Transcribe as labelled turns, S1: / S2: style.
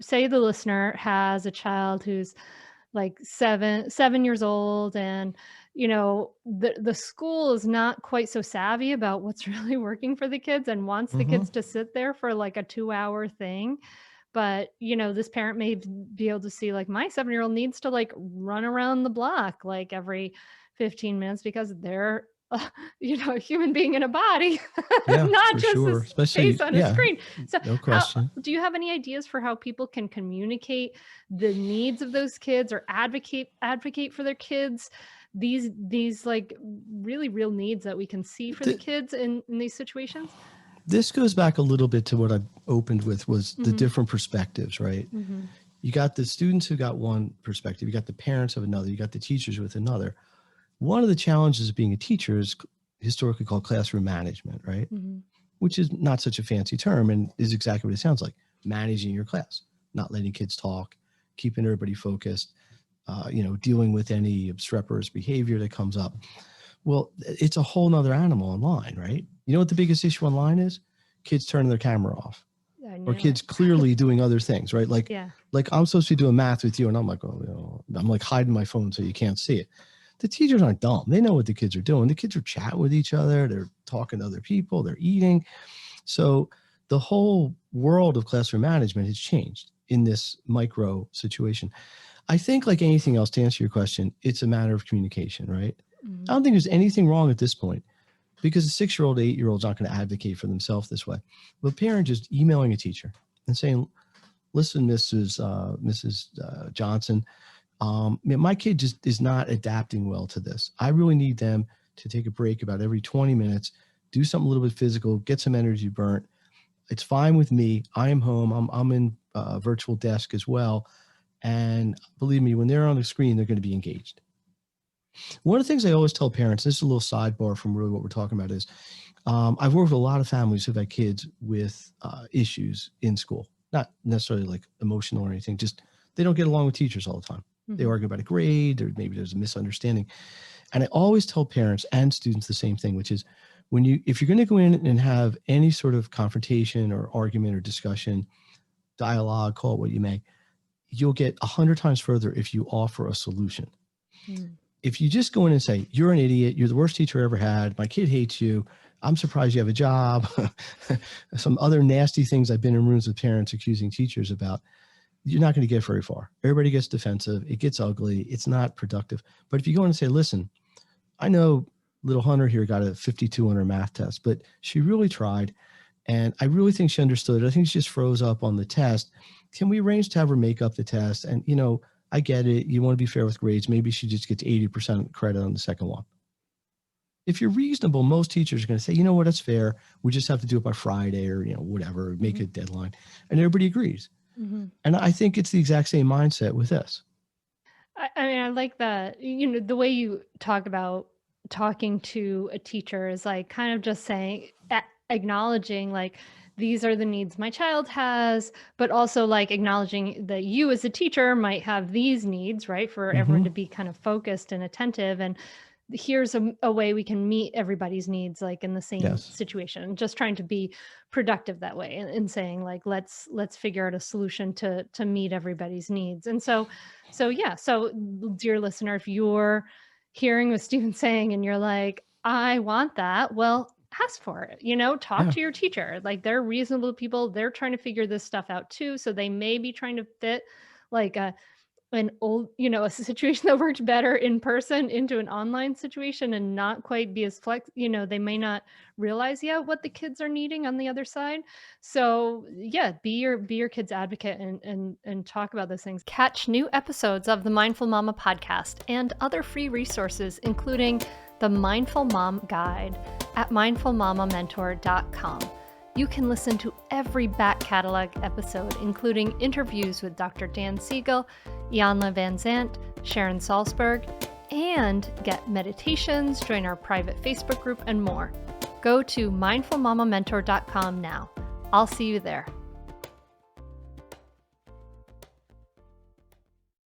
S1: say the listener has a child who's like 7 years old, and the school is not quite so savvy about what's really working for the kids and wants the
S2: Hmm.
S1: kids to sit there for like a 2-hour thing. But this parent may be able to see, like, my 7-year-old needs to like run around the block like every 15 minutes because they're a human being in a body,
S2: Yeah,
S1: not
S2: for
S1: just
S2: sure.
S1: this face
S2: Especially,
S1: on a
S2: yeah,
S1: screen. So
S2: no
S1: how
S2: question.
S1: do you have any ideas for how people can communicate the needs of those kids, or advocate for their kids, these like really real needs that we can see for the
S2: Th-
S1: kids in these situations?
S2: this goes back a little bit to what I opened with, was the
S1: Mhm.
S2: different perspectives, right?
S1: Mhm.
S2: You got the students who got one perspective, you got the parents of another, you got the teachers with another. One of the challenges of being a teacher is historically called classroom management, right?
S1: Mhm.
S2: Which is not such a fancy term and is exactly what it sounds like: managing your class, not letting kids talk, keeping everybody focused, dealing with any obstreperous behavior that comes up. Well, it's a whole nother animal online, right? You know what the biggest issue online is? Kids turning their camera off,
S1: I
S2: or
S1: knew
S2: kids
S1: it.
S2: clearly doing other things, right? Like,
S1: Yeah.
S2: like I'm supposed to be doing math with you, and I'm like, I'm like hiding my phone so you can't see it. The teachers aren't dumb. They know what the kids are doing. The kids are chatting with each other. They're talking to other people. They're eating. So the whole world of classroom management has changed in this micro situation. I think, like anything else, to answer your question, it's a matter of communication, right? I
S1: Mhm.
S2: don't think there's anything wrong at this point, because a 6-year-old, 8-year-old's not going to advocate for themselves this way. But a parent just emailing a teacher and saying, listen, Mrs. Johnson, my kid just is not adapting well to this. I really need them to take a break about every 20 minutes, do something a little bit physical, get some energy burnt. It's fine with me. I am home. I'm in virtual desk as well. And believe me, when they're on the screen, they're going to be engaged. One of the things I always tell parents, this is a little sidebar from really what we're talking about, is I've worked with a lot of families who've had kids with issues in school, not necessarily like emotional or anything, just they don't get along with teachers all the time. They
S1: Mhm.
S2: argue about a grade, or maybe there's a misunderstanding. And I always tell parents and students the same thing, which is, if you're going to go in and have any sort of confrontation or argument or discussion, dialogue, call it what you may, you'll get 100 times further if you offer a solution.
S1: Mm.
S2: If you just go in and say, you're an idiot, you're the worst teacher I ever had, my kid hates you, I'm surprised you have a job, some other nasty things I've been in rooms with parents accusing teachers about, you're not going to get very far. Everybody gets defensive. It gets ugly. It's not productive. But if you go in and say, listen, I know little Hunter here got a 52 on her math test, but she really tried. And I really think she understood it. I think she just froze up on the test. Can we arrange to have her make up the test? And, I get it. You want to be fair with grades. Maybe she just gets 80% credit on the second one. If you're reasonable, most teachers are going to say, you know what, that's fair. We just have to do it by Friday, or, whatever, make
S1: Mhm.
S2: a deadline. And everybody agrees.
S1: Mhm.
S2: And I think it's the exact same mindset with this.
S1: I mean, I like that. The way you talk about talking to a teacher is like kind of just saying, acknowledging like these are the needs my child has, but also like acknowledging that you as a teacher might have these needs, right? For everyone
S2: Mm-hmm.
S1: to be kind of focused and attentive. And here's a way we can meet everybody's needs like in the same
S2: Yes.
S1: situation, just trying to be productive that way, and saying like let's figure out a solution to meet everybody's needs. And so yeah, so dear listener, if you're hearing what Steven's saying and you're like, I want that, well, ask for it, talk
S2: Yeah.
S1: to your teacher. Like, they're reasonable people. They're trying to figure this stuff out too. So they may be trying to fit like a situation that worked better in person into an online situation and not quite be as they may not realize yet what the kids are needing on the other side. So yeah, be your kid's advocate, and talk about those things. Catch new episodes of the Mindful Mama podcast and other free resources, including the Mindful Mom Guide at mindfulmamamentor.com. You can listen to every back catalog episode, including interviews with Dr. Dan Siegel, Janla Van Zant, Sharon Salzberg, and get meditations, join our private Facebook group, and more. Go to mindfulmamamentor.com now. I'll see you there.